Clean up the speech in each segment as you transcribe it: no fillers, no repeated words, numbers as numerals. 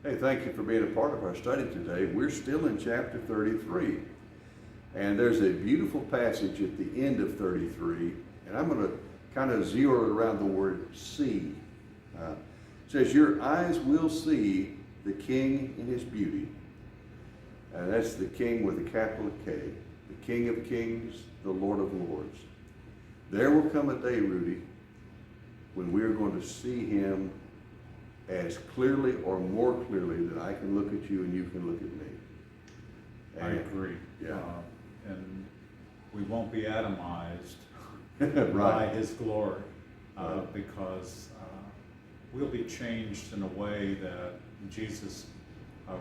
Hey, thank you for being a part of our study today. We're still in chapter 33. And there's a beautiful passage at the end of 33. And I'm going to kind of zero around the word see. It says, your eyes will see the King in his beauty. And that's the King with a capital K. The King of Kings, the Lord of Lords. There will come a day, Rudy, when we are going to see him as clearly or more clearly than I can look at you and you can look at me. And I agree. Yeah. And we won't be atomized right. by his glory because we'll be changed in a way that Jesus'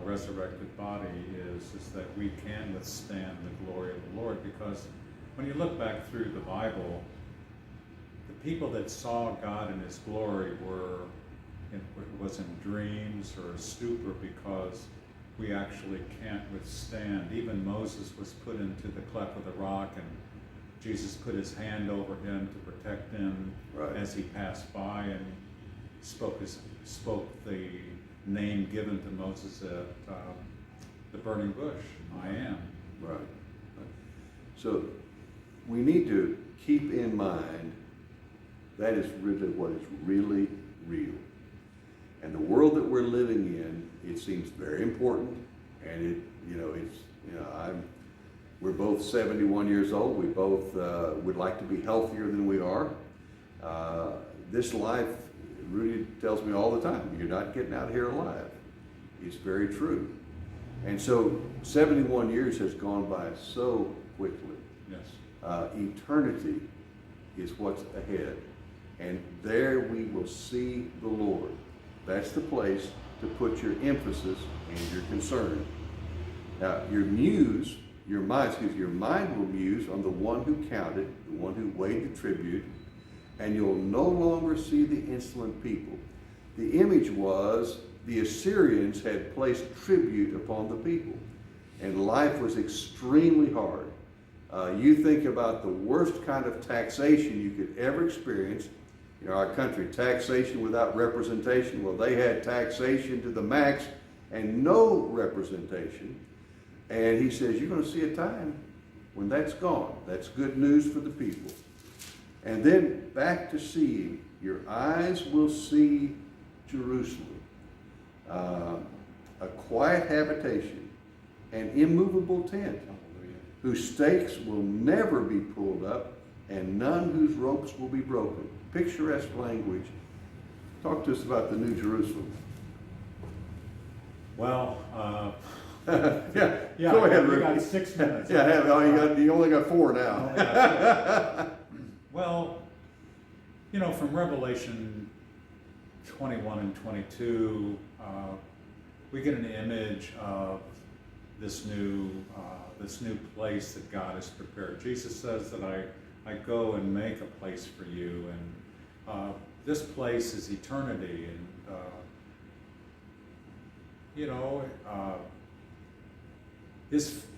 resurrected body is that we can withstand the glory of the Lord. Because when you look back through the Bible, the people that saw God in his glory was in dreams or a stupor, because we actually can't withstand. Even Moses was put into the cleft of the rock, and Jesus put his hand over him to protect him as he passed by, and spoke the name given to Moses at the burning bush, I am. Right. So we need to keep in mind that is really what is really real. And the world that we're living in, it seems very important, and we're both 71 years old. We both would like to be healthier than we are. This life, Rudy tells me all the time, you're not getting out of here alive. It's very true. And so 71 years has gone by so quickly. Yes. Eternity is what's ahead. And there we will see the Lord. That's the place to put your emphasis and your concern. Now, your mind will muse on the one who counted, the one who weighed the tribute, and you'll no longer see the insolent people. The image was the Assyrians had placed tribute upon the people, and life was extremely hard. You think about the worst kind of taxation you could ever experience. In our country, taxation without representation. Well, they had taxation to the max and no representation. And he says, you're going to see a time when that's gone. That's good news for the people. And then back to seeing. Your eyes will see Jerusalem, a quiet habitation, an immovable tent, whose stakes will never be pulled up, and none whose ropes will be broken. Picturesque language. Talk to us about the New Jerusalem. Well, yeah, go ahead, Rudy. You got 6 minutes. You only got 4 now. Well, from Revelation 21 and 22, we get an image of this new place that God has prepared. Jesus says that I go and make a place for you, and this place is eternity, and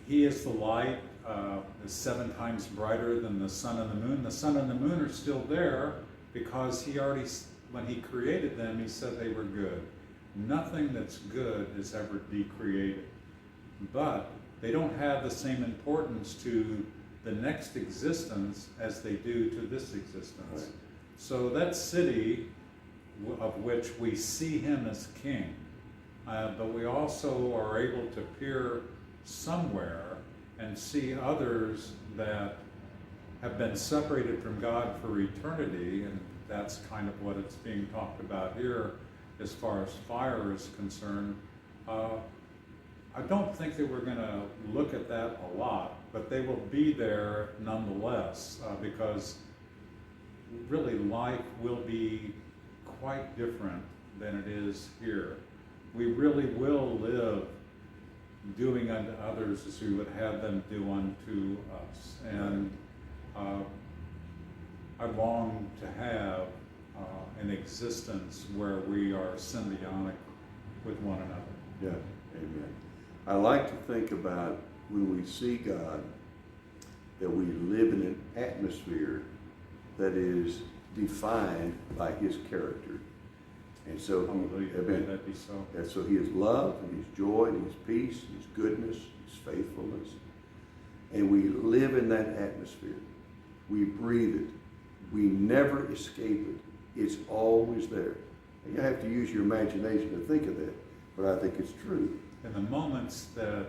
he is the light, is 7 times brighter than the sun and the moon. The sun and the moon are still there because when he created them, he said they were good. Nothing that's good is ever decreated, but they don't have the same importance to the next existence as they do to this existence. Right. So that city, of which we see him as king, but we also are able to peer somewhere and see others that have been separated from God for eternity, and that's kind of what it's being talked about here as far as fire is concerned. I don't think that we're going to look at that a lot, but they will be there nonetheless, because really life will be quite different than it is here. We really will live doing unto others as we would have them do unto us. And I long to have an existence where we are symbiotic with one another. Yeah, amen. I like to think about when we see God, that we live in an atmosphere that is defined by his character. And so, Hallelujah. amen. That'd be so. And so he is love, and he's joy, and he's peace, and he's goodness, his faithfulness. And we live in that atmosphere. We breathe it. We never escape it. It's always there. And you have to use your imagination to think of that, but I think it's true. And the moments that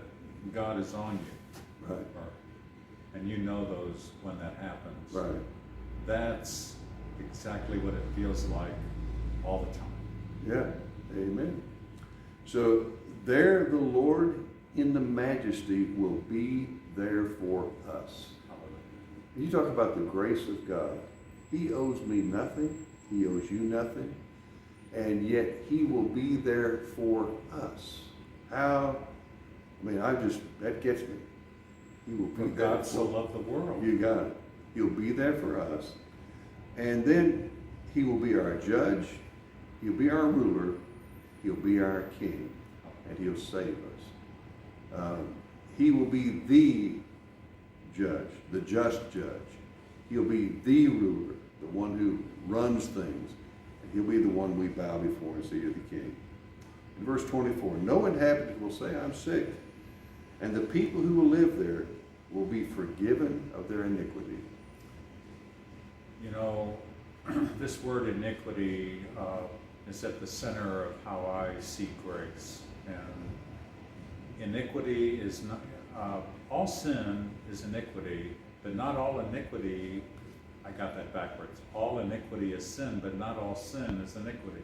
God is on you, Right. and you know those when that happens, Right. that's exactly what it feels like all the time. Yeah. Amen. So there the Lord in the majesty will be there for us. Hallelujah. You talk about the grace of God. He owes me nothing. He owes you nothing. And yet he will be there for us. How? I mean, that gets me. He will be For there God so loved the world. You got it. He'll be there for us. And then he will be our judge. He'll be our ruler. He'll be our king. And he'll save us. He will be the judge, the just judge. He'll be the ruler, the one who runs things. And he'll be the one we bow before and say, "You're the king." In verse 24, no inhabitant will say, "I'm sick." And the people who will live there will be forgiven of their iniquity. You know, this word iniquity is at the center of how I see grace. And iniquity is not, all sin is iniquity, but not all iniquity, I got that backwards. All iniquity is sin, but not all sin is iniquity.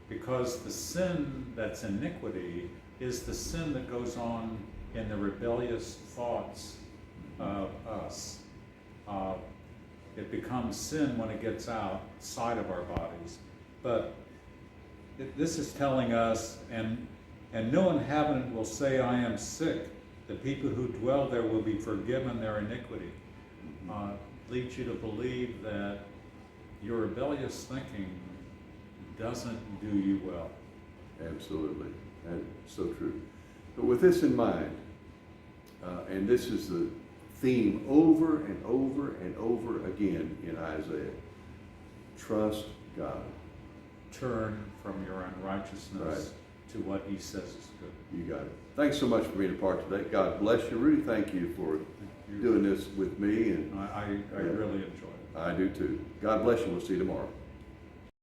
Because the sin that's iniquity is the sin that goes on in the rebellious thoughts of us. It becomes sin when it gets outside of our bodies. But this is telling us, and no inhabitant will say, "I am sick." The people who dwell there will be forgiven their iniquity. Leads you to believe that your rebellious thinking doesn't do you well. Absolutely. That's so true. But with this in mind, and this is the theme over and over and over again in Isaiah, trust God. Turn from your unrighteousness to what he says is good. You got it. Thanks so much for being a part today. God bless you, Rudy. Thank you for doing this with me. And I really enjoy it. I do too. God bless you. We'll see you tomorrow.